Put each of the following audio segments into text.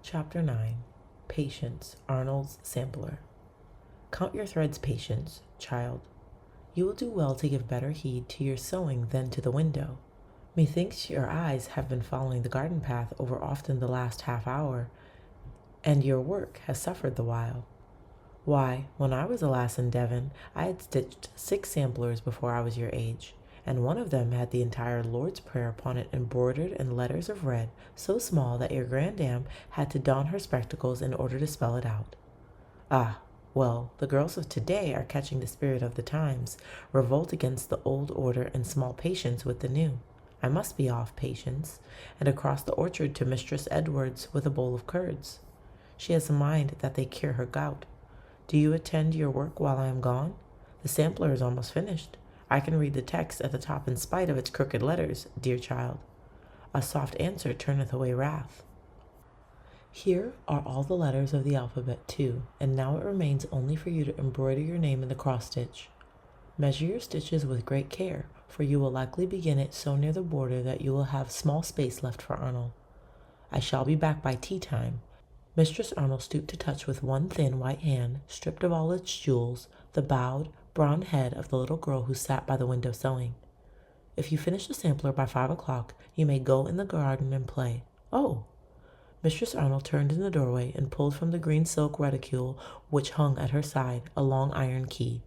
Chapter 9. Patience, Arnold's Sampler. Count your threads, Patience, child. You will do well to give better heed to your sewing than to the window. Methinks your eyes have been following the garden path over often the last half hour, and your work has suffered the while. Why, when I was a lass in Devon, I had stitched 6 samplers before I was your age, and one of them had the entire Lord's Prayer upon it embroidered in letters of red so small that your grandam had to don her spectacles in order to spell it out. Ah, well, the girls of today are catching the spirit of the times, revolt against the old order and small patience with the new. I must be off, Patience, and across the orchard to Mistress Edwards with a bowl of curds. She has a mind that they cure her gout. Do you attend your work while I am gone? The sampler is almost finished. I can read the text at the top in spite of its crooked letters, dear child. A soft answer turneth away wrath. Here are all the letters of the alphabet, too, and now it remains only for you to embroider your name in the cross-stitch. Measure your stitches with great care, for you will likely begin it so near the border that you will have small space left for Arnold. I shall be back by tea-time. Mistress Arnold stooped to touch with one thin white hand, stripped of all its jewels, the bowed, brown head of the little girl who sat by the window sewing. If you finish the sampler by 5 o'clock, you may go in the garden and play. Oh! Mistress Arnold turned in the doorway and pulled from the green silk reticule which hung at her side a long iron key.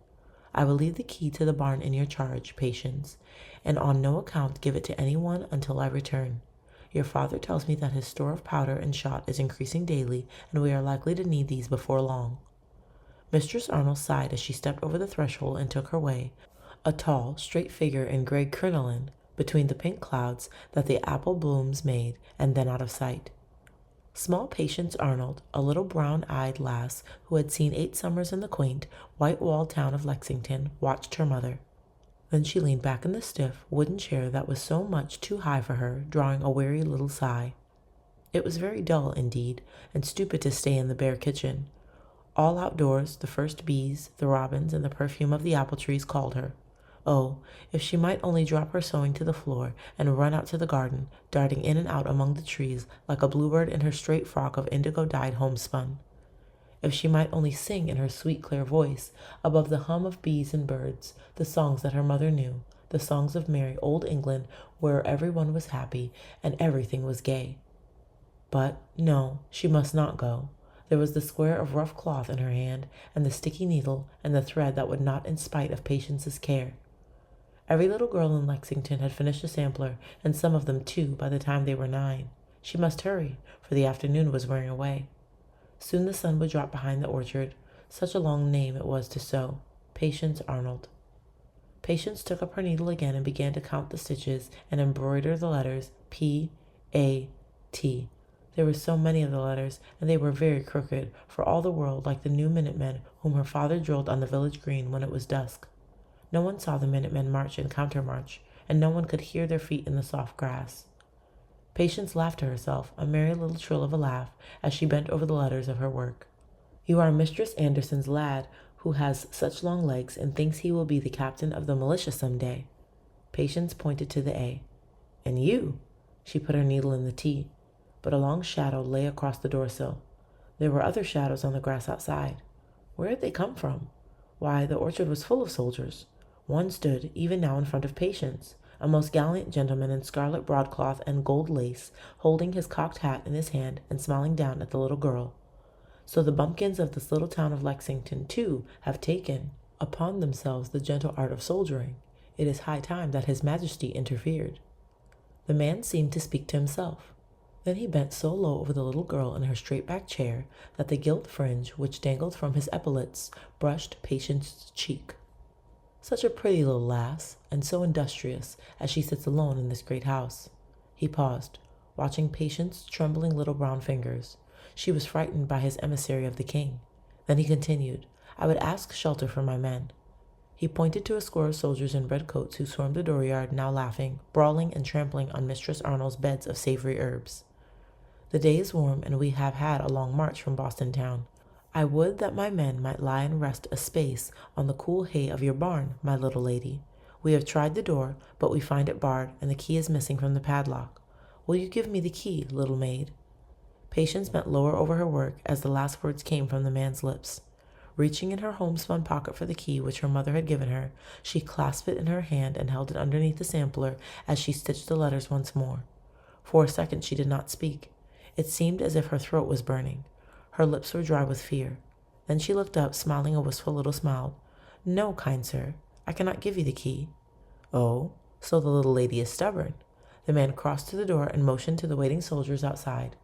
I will leave the key to the barn in your charge, Patience, and on no account give it to any one until I return. Your father tells me that his store of powder and shot is increasing daily, and we are likely to need these before long. Mistress Arnold sighed as she stepped over the threshold and took her way, a tall, straight figure in gray crinoline, between the pink clouds that the apple blooms made, and then out of sight. Small Patience Arnold, a little brown-eyed lass who had seen 8 summers in the quaint, white-walled town of Lexington, watched her mother. Then she leaned back in the stiff, wooden chair that was so much too high for her, drawing a weary little sigh. It was very dull, indeed, and stupid to stay in the bare kitchen. All outdoors, the first bees, the robins, and the perfume of the apple trees called her. Oh, if she might only drop her sewing to the floor and run out to the garden, darting in and out among the trees like a bluebird in her straight frock of indigo-dyed homespun. If she might only sing in her sweet clear voice, above the hum of bees and birds, the songs that her mother knew, the songs of merry old England where everyone was happy and everything was gay. But no, she must not go. There was the square of rough cloth in her hand, and the sticky needle, and the thread that would not in spite of Patience's care. Every little girl in Lexington had finished a sampler, and some of them 2 by the time they were 9. She must hurry, for the afternoon was wearing away. Soon the sun would drop behind the orchard. Such a long name it was to sew. Patience Arnold. Patience took up her needle again and began to count the stitches and embroider the letters P-A-T. There were so many of the letters, and they were very crooked, for all the world like the new Minutemen whom her father drilled on the village green when it was dusk. No one saw the Minutemen march and countermarch, and no one could hear their feet in the soft grass. Patience laughed to herself, a merry little trill of a laugh, as she bent over the letters of her work. You are Mistress Anderson's lad, who has such long legs and thinks he will be the captain of the militia some day. Patience pointed to the A. And you? She put her needle in the T, but a long shadow lay across the doorsill. There were other shadows on the grass outside. Where had they come from? Why, the orchard was full of soldiers. One stood, even now, in front of Patience, a most gallant gentleman in scarlet broadcloth and gold lace, holding his cocked hat in his hand and smiling down at the little girl. So the bumpkins of this little town of Lexington, too, have taken upon themselves the gentle art of soldiering. It is high time that His Majesty interfered. The man seemed to speak to himself. Then he bent so low over the little girl in her straight-backed chair that the gilt fringe which dangled from his epaulets brushed Patience's cheek. Such a pretty little lass, and so industrious, as she sits alone in this great house. He paused, watching Patience's trembling little brown fingers. She was frightened by his emissary of the king. Then he continued, I would ask shelter for my men. He pointed to a score of soldiers in red coats who swarmed the dooryard, now laughing, brawling, and trampling on Mistress Arnold's beds of savory herbs. The day is warm, and we have had a long march from Boston town. I would that my men might lie and rest a space on the cool hay of your barn, my little lady. We have tried the door, but we find it barred, and the key is missing from the padlock. Will you give me the key, little maid? Patience bent lower over her work as the last words came from the man's lips. Reaching in her homespun pocket for the key which her mother had given her, she clasped it in her hand and held it underneath the sampler as she stitched the letters once more. For a second she did not speak. It seemed as if her throat was burning. Her lips were dry with fear. Then she looked up, smiling a wistful little smile. "No, kind sir, I cannot give you the key." "Oh, so the little lady is stubborn." The man crossed to the door and motioned to the waiting soldiers outside.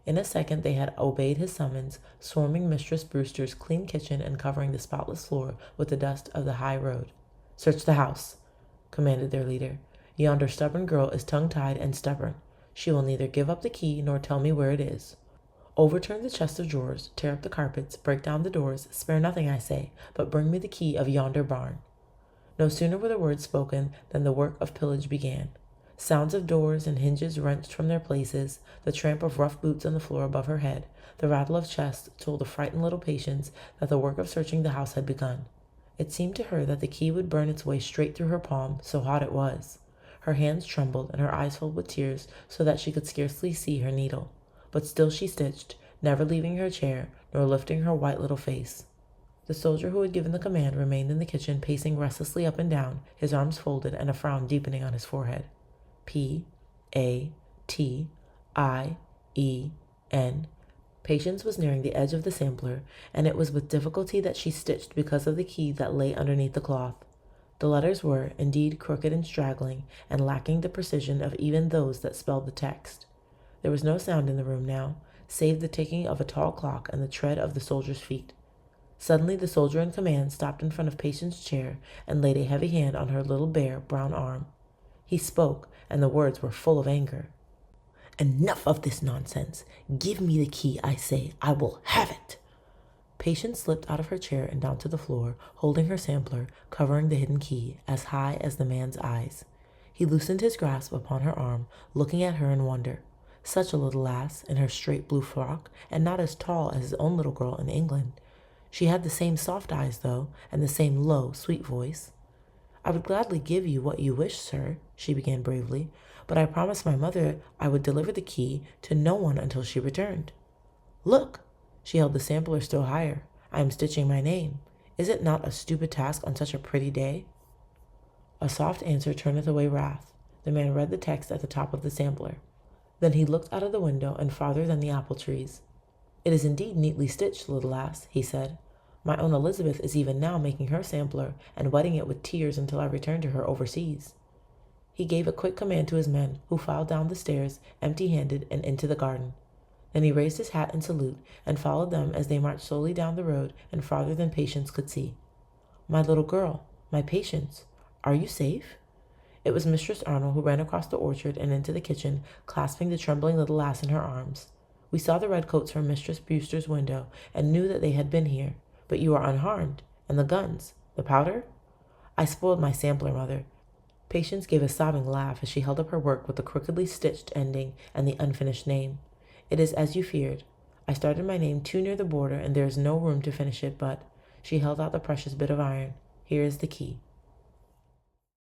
In a second they had obeyed his summons, swarming Mistress Brewster's clean kitchen and covering the spotless floor with the dust of the high road. "Search the house," commanded their leader. "Yonder stubborn girl is tongue-tied and stubborn. She will neither give up the key nor tell me where it is. Overturn the chest of drawers, tear up the carpets, break down the doors, spare nothing, I say, but bring me the key of yonder barn." No sooner were the words spoken than the work of pillage began. Sounds of doors and hinges wrenched from their places, the tramp of rough boots on the floor above her head, the rattle of chests told the frightened little Patience that the work of searching the house had begun. It seemed to her that the key would burn its way straight through her palm, so hot it was. Her hands trembled and her eyes filled with tears so that she could scarcely see her needle. But still she stitched, never leaving her chair nor lifting her white little face. The soldier who had given the command remained in the kitchen, pacing restlessly up and down, his arms folded and a frown deepening on his forehead. P-A-T-I-E-N. Patience was nearing the edge of the sampler, and it was with difficulty that she stitched because of the key that lay underneath the cloth. The letters were, indeed, crooked and straggling, and lacking the precision of even those that spelled the text. There was no sound in the room now, save the ticking of a tall clock and the tread of the soldier's feet. Suddenly the soldier in command stopped in front of Patience's chair and laid a heavy hand on her little bare brown arm. He spoke, and the words were full of anger. "Enough of this nonsense. Give me the key, I say. I will have it." Patience slipped out of her chair and down to the floor, holding her sampler, covering the hidden key, as high as the man's eyes. He loosened his grasp upon her arm, looking at her in wonder. Such a little lass, in her straight blue frock, and not as tall as his own little girl in England. She had the same soft eyes, though, and the same low, sweet voice. "I would gladly give you what you wish, sir," she began bravely, "but I promised my mother I would deliver the key to no one until she returned. Look!" She held the sampler still higher. "I am stitching my name. Is it not a stupid task on such a pretty day?" "A soft answer turneth away wrath." The man read the text at the top of the sampler. Then he looked out of the window and farther than the apple trees. "It is indeed neatly stitched, little lass," he said. "My own Elizabeth is even now making her sampler and wetting it with tears until I return to her overseas." He gave a quick command to his men, who filed down the stairs, empty-handed, and into the garden. Then he raised his hat in salute and followed them as they marched slowly down the road and farther than Patience could see. "My little girl, my Patience, are you safe?" It was Mistress Arnold who ran across the orchard and into the kitchen, clasping the trembling little lass in her arms. "We saw the redcoats from Mistress Brewster's window and knew that they had been here, but you are unharmed. And the guns, the powder?" "I spoiled my sampler, mother." Patience gave a sobbing laugh as she held up her work with the crookedly stitched ending and the unfinished name. "It is as you feared. I started my name too near the border, and there is no room to finish it, but—" She held out the precious bit of iron. "Here is the key."